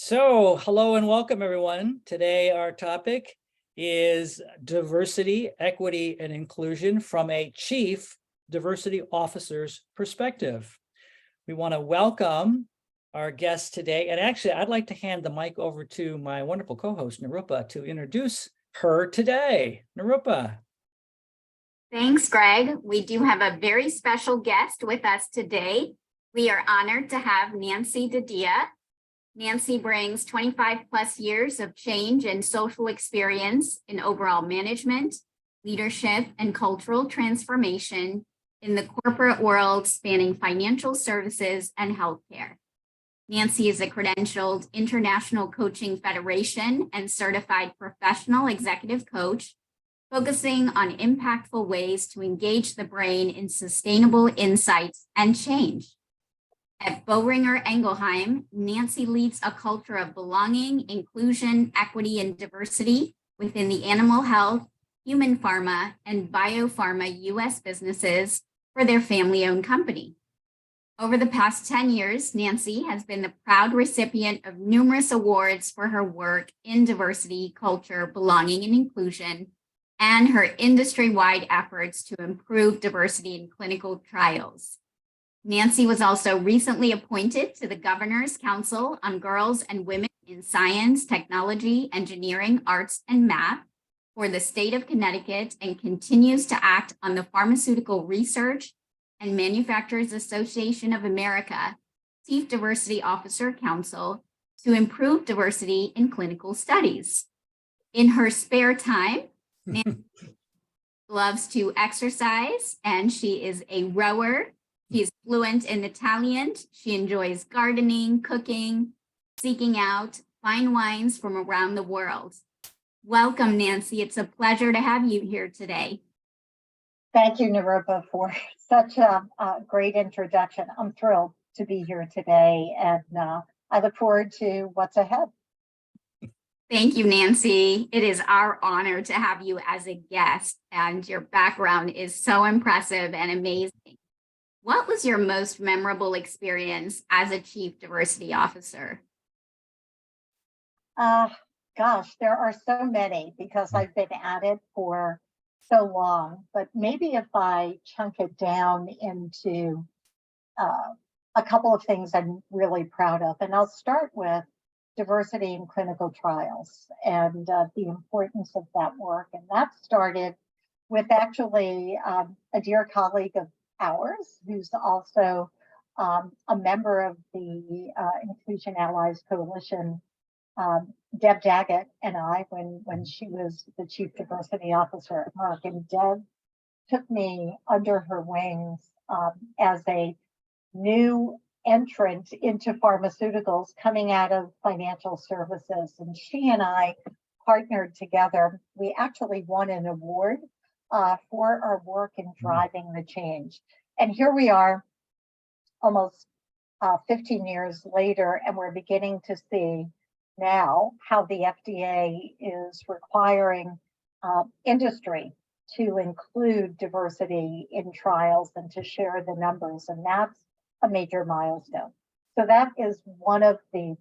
So, hello and welcome, everyone. Today, our topic is diversity, equity, and inclusion from a chief diversity officer's perspective. We want to welcome our guest today. And actually, I'd like to hand the mic over to my wonderful co-host, Nirupa, to introduce her today. Nirupa. Thanks, Greg. We do have a very special guest with us today. We are honored to have Nancy Di Dai. Nancy brings 25 plus years of change and social experience in overall management, leadership, and cultural transformation in the corporate world spanning financial services and healthcare. Nancy is a credentialed International Coaching Federation and certified professional executive coach, focusing on impactful ways to engage the brain in sustainable insights and change. At Boehringer Ingelheim, Nancy leads a culture of belonging, inclusion, equity, and diversity within the animal health, human pharma, and biopharma U.S. businesses for their family-owned company. Over the past 10 years, Nancy has been the proud recipient of numerous awards for her work in diversity, culture, belonging, and inclusion, and her industry-wide efforts to improve diversity in clinical trials. Nancy was also recently appointed to the Governor's Council on Girls and Women in Science, Technology, Engineering, Arts, and Math for the state of Connecticut and continues to act on the Pharmaceutical Research and Manufacturers Association of America Chief Diversity Officer Council to improve diversity in clinical studies. In her spare time, Nancy loves to exercise and she is a rower. She's fluent in Italian. She enjoys gardening, cooking, seeking out fine wines from around the world. Welcome, Nancy. It's a pleasure to have you here today. Thank you, Nirupa, for such a great introduction. I'm thrilled to be here today, and I look forward to what's ahead. Thank you, Nancy. It is our honor to have you as a guest, and your background is so impressive and amazing. What was your most memorable experience as a Chief Diversity Officer? Gosh, there are so many because I've been at it for so long, but maybe if I chunk it down into a couple of things I'm really proud of, and I'll start with diversity in clinical trials and the importance of that work. And that started with actually a dear colleague of ours, who's also a member of the Inclusion Allies Coalition, Deb Daggett, and I, when she was the Chief Diversity Officer at Merck. And Deb took me under her wings as a new entrant into pharmaceuticals coming out of financial services. And she and I partnered together. We actually won an award for our work in driving the change. And here we are almost 15 years later, and we're beginning to see now how the FDA is requiring industry to include diversity in trials and to share the numbers. And that's a major milestone. So that is one of the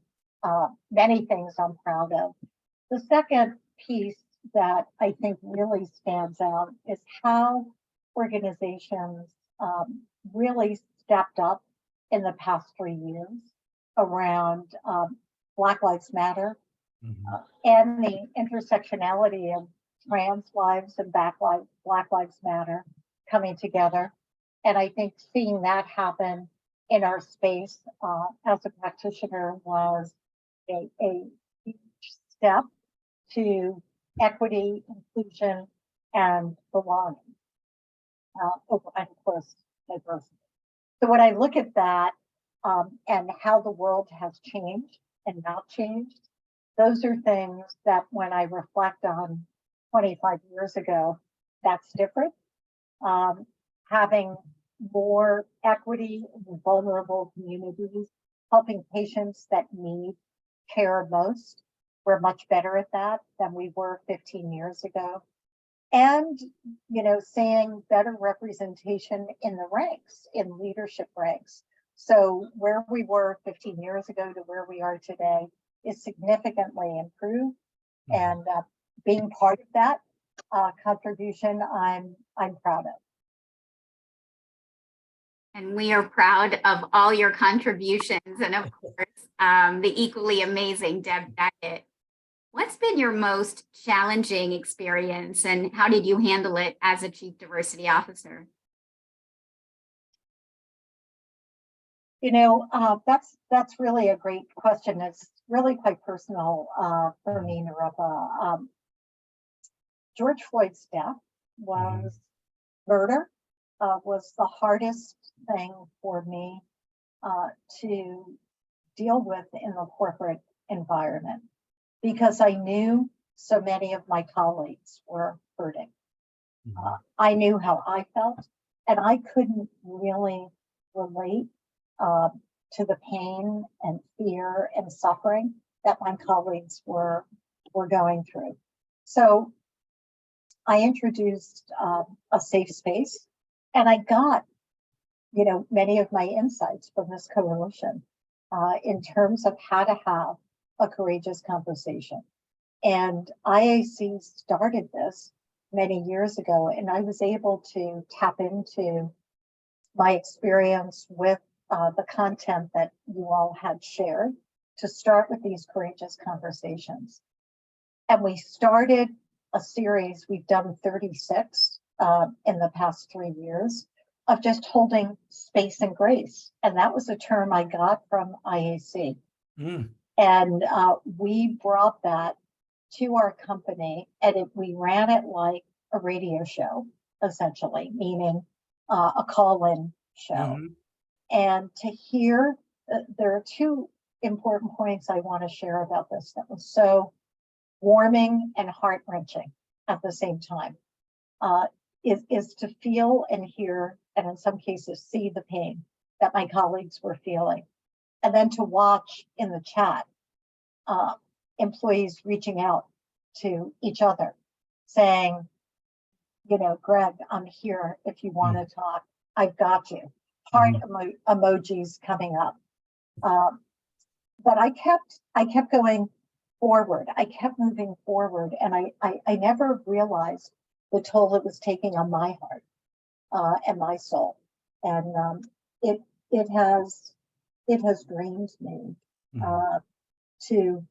many things I'm proud of. The second piece that I think really stands out is how organizations really stepped up in the past 3 years around Black Lives Matter and the intersectionality of trans lives and Black Lives Matter coming together. And I think seeing that happen in our space as a practitioner was a huge step to equity, inclusion, and belonging, and of course, diversity. So when I look at that and how the world has changed and not changed, those are things that when I reflect on 25 years ago, that's different. Having more equity in vulnerable communities, helping patients that need care most. We're much better at that than we were 15 years ago. And, seeing better representation in the ranks, in leadership ranks. So where we were 15 years ago to where we are today, is significantly improved. And being part of that contribution, I'm proud of. And we are proud of all your contributions and of course, the equally amazing Deb Daggett. What's been your most challenging experience and how did you handle it as a Chief Diversity Officer? You know, that's really a great question. It's really quite personal for me, Narupa. George Floyd's death was murder, was the hardest thing for me to deal with in the corporate environment because I knew so many of my colleagues were hurting. I knew how I felt, and I couldn't really relate to the pain and fear and suffering that my colleagues were going through. So I introduced a safe space, and I got, you know, many of my insights from this coalition in terms of how to have a courageous conversation. And IAC started this many years ago, and I was able to tap into my experience with the content that you all had shared to start with these courageous conversations. And we started a series, we've done 36 in the past 3 years, of just holding space and grace. And that was a term I got from IAC. And we brought that to our company, and we ran it like a radio show, essentially, meaning a call-in show. And to hear, there are two important points I want to share about this that was so warming and heart-wrenching at the same time, is to feel and hear, and in some cases see the pain that my colleagues were feeling. And then to watch in the chat, employees reaching out to each other saying, you know, Greg, I'm here if you want to talk, I've got you. Heart emojis coming up. But I kept going forward. I kept moving forward, and I never realized the toll it was taking on my heart and my soul. And it has drained me to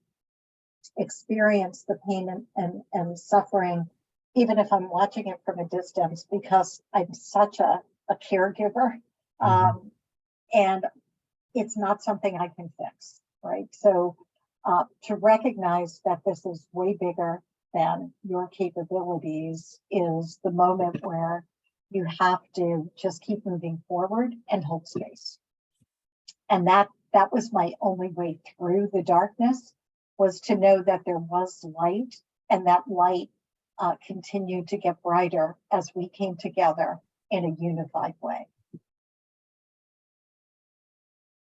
experience the pain and suffering, even if I'm watching it from a distance, because I'm such a caregiver. And it's not something I can fix, right? So to recognize that this is way bigger than your capabilities is the moment where you have to just keep moving forward and hold space. And that was my only way through the darkness, was to know that there was light, and that light continued to get brighter as we came together in a unified way.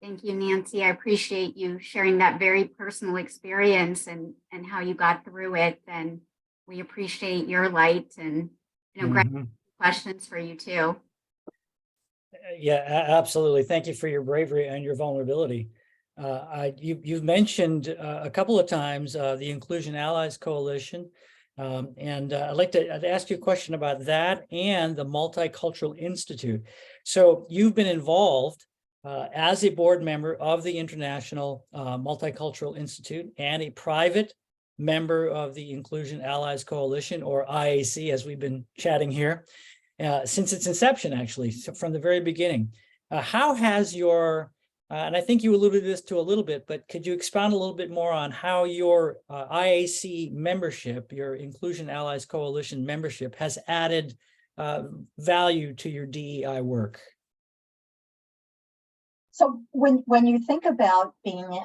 Thank you, Nancy. I appreciate you sharing that very personal experience and how you got through it. And we appreciate your light and, you know, great questions for you too. Yeah, absolutely. Thank you for your bravery and your vulnerability. You've mentioned a couple of times the Inclusion Allies Coalition. And I'd like to ask you a question about that and the Multicultural Institute. So you've been involved as a board member of the International Multicultural Institute and a private member of the Inclusion Allies Coalition, or IAC, as we've been chatting here, since its inception, actually, so from the very beginning. How has your, and I think you alluded to this to a little bit, but could you expound a little bit more on how your IAC membership, your Inclusion Allies Coalition membership, has added value to your DEI work? So when you think about being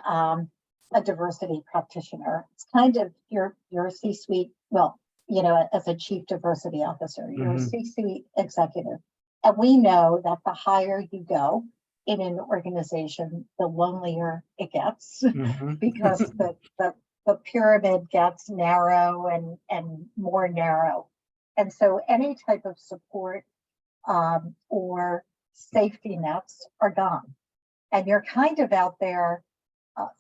a diversity practitioner, it's kind of your C-suite, well, you know, as a chief diversity officer, you're a C-suite executive. And we know that the higher you go in an organization, the lonelier it gets because the pyramid gets narrow and more narrow. And so any type of support or safety nets are gone. And you're kind of out there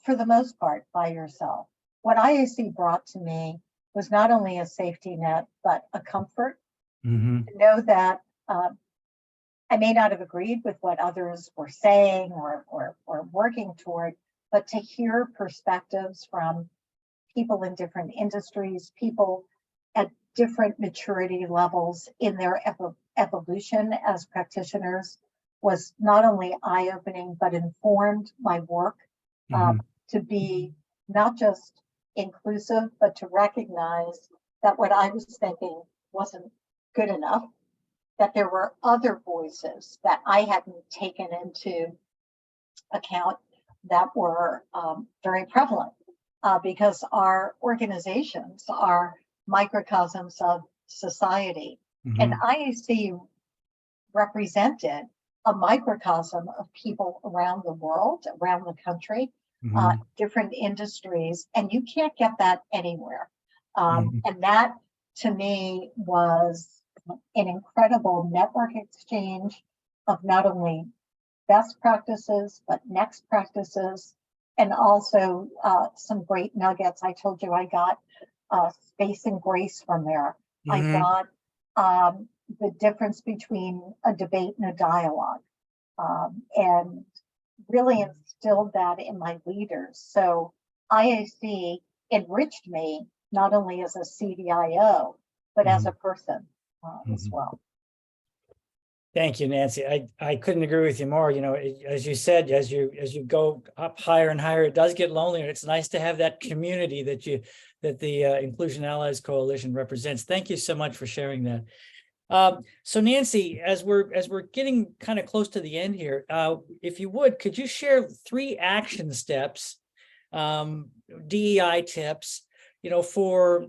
for the most part, by yourself. What IAC brought to me was not only a safety net, but a comfort Mhm. to know that I may not have agreed with what others were saying or working toward, but to hear perspectives from people in different industries, people at different maturity levels in their evolution as practitioners was not only eye-opening, but informed my work Mhm. to be not just inclusive, but to recognize that what I was thinking wasn't good enough, that there were other voices that I hadn't taken into account that were very prevalent because our organizations are microcosms of society. And Mhm. IAC represented a microcosm of people around the world, around the country, Mhm. different industries, and you can't get that anywhere. Mhm. And that to me was an incredible network exchange of not only best practices, but next practices, and also some great nuggets. I told you I got space and grace from there. I Mhm. got the difference between a debate and a dialogue, and really instilled that in my leaders. So IAC enriched me not only as a CDIO, but as a Mhm. person as Mhm. well. Thank you, Nancy. I couldn't agree with you more. You know, as you said, as you go up higher and higher, it does get lonelier. It's nice to have that community that the Inclusion Allies Coalition represents. Thank you so much for sharing that. So Nancy, as we're getting kind of close to the end here, if you would, could you share 3 action steps, DEI tips, for,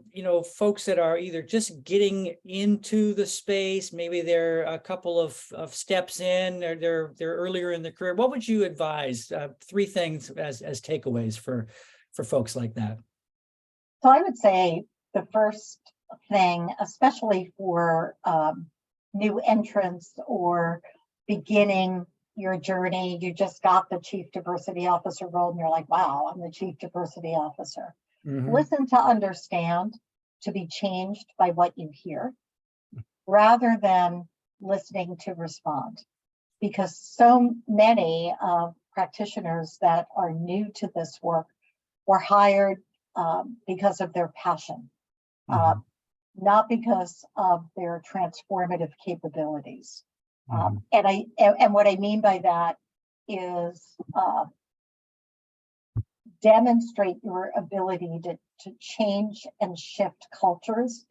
folks that are either just getting into the space, maybe they're a couple of steps in, or they're earlier in the career. What would you advise? 3 things as takeaways for folks like that. So I would say the first thing, especially for new entrants or beginning your journey, you just got the Chief Diversity Officer role and you're like, wow, I'm the Chief Diversity Officer. Mhm. Listen to understand, to be changed by what you hear, rather than listening to respond. Because so many practitioners that are new to this work were hired because of their passion, Mhm. not because of their transformative capabilities. Mhm. And what I mean by that is demonstrate your ability to change and shift cultures,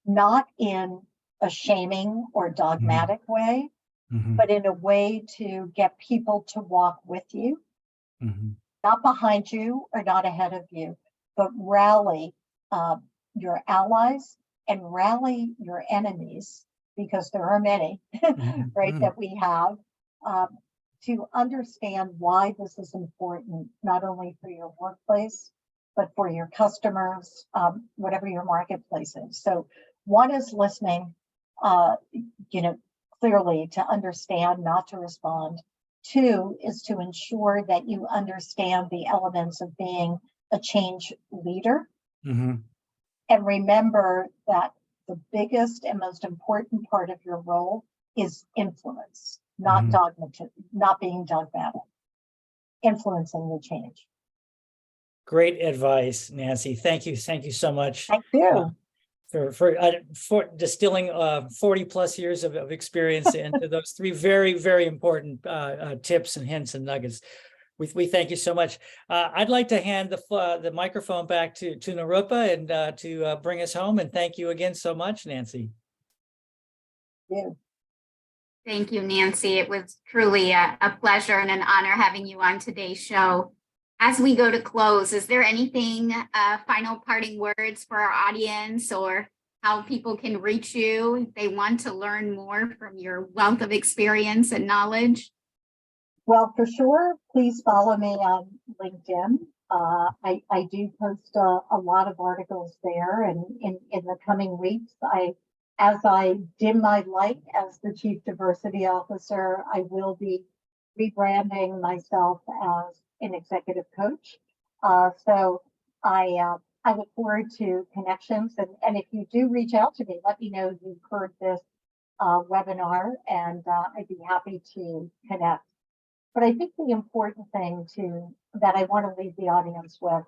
not in a shaming or Mhm. dogmatic way, Mhm. but in a way to get people to walk with you, Mhm. not behind you or not ahead of you, but rally uh, your allies and rally your enemies, because there are many, Mhm. right, Mhm. that we have, to understand why this is important, not only for your workplace, but for your customers, whatever your marketplace is. So one is listening, uh, clearly to understand, not to respond. 2 is to ensure that you understand the elements of being a change leader. Mhm. And remember that the biggest and most important part of your role is influence, not Mhm. dogmatism, not being dogmatic, influencing the change. Great advice, Nancy. Thank you. Thank you so much Thank uh, you. for distilling 40 plus years of experience into those 3 very, very important tips and hints and nuggets. We thank you so much. I'd like to hand the microphone back to Nirupa and to bring us home. And thank you again so much, Nancy. You. Thank you, Nancy. It was truly a pleasure and an honor having you on today's show. As we go to close, is there anything, final parting words for our audience, or how people can reach you if they want to learn more from your wealth of experience and knowledge? Well, for sure, please follow me on LinkedIn. I do post a lot of articles there, and in the coming weeks, as I dim my light as the Chief Diversity Officer, I will be rebranding myself as an executive coach. So I look forward to connections. And if you do reach out to me, let me know you've heard this webinar, and I'd be happy to connect. But I think the important thing that I want to leave the audience with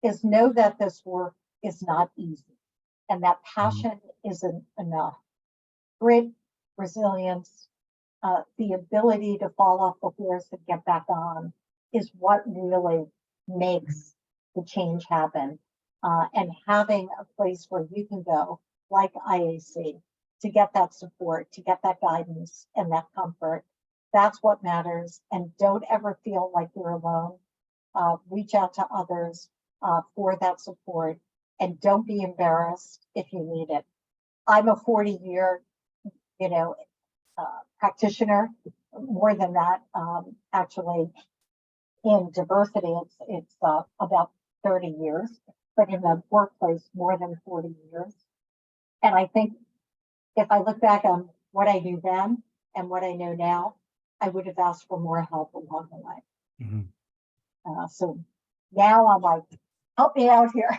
is know that this work is not easy, and that passion isn't enough. Grit, resilience, the ability to fall off the horse and get back on is what really makes the change happen. And having a place where you can go, like IAC, to get that support, to get that guidance and that comfort, that's what matters. And don't ever feel like you're alone. Reach out to others for that support, and don't be embarrassed if you need it. I'm a 40-year, practitioner, more than that, actually. In diversity, it's about 30 years, but in the workplace, more than 40 years. And I think if I look back on what I knew then and what I know now, I would have asked for more help along the way. So now I'm like, help me out here,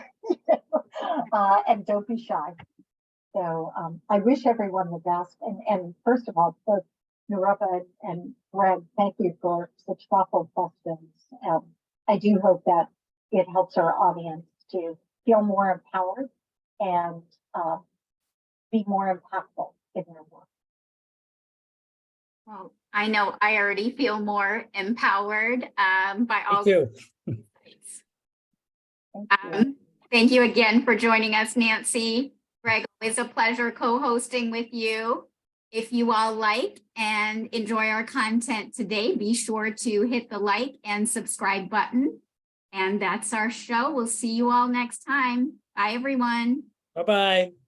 and don't be shy. So I wish everyone the best. And first of all, both Narupa and Greg, thank you for such thoughtful questions. I do hope that it helps our audience to feel more empowered and be more impactful in their work. Well, I know I already feel more empowered by all. Me too. Thank you again for joining us, Nancy. Greg, always a pleasure co-hosting with you. If you all like and enjoy our content today, be sure to hit the like and subscribe button. And that's our show. We'll see you all next time. Bye, everyone. Bye-bye.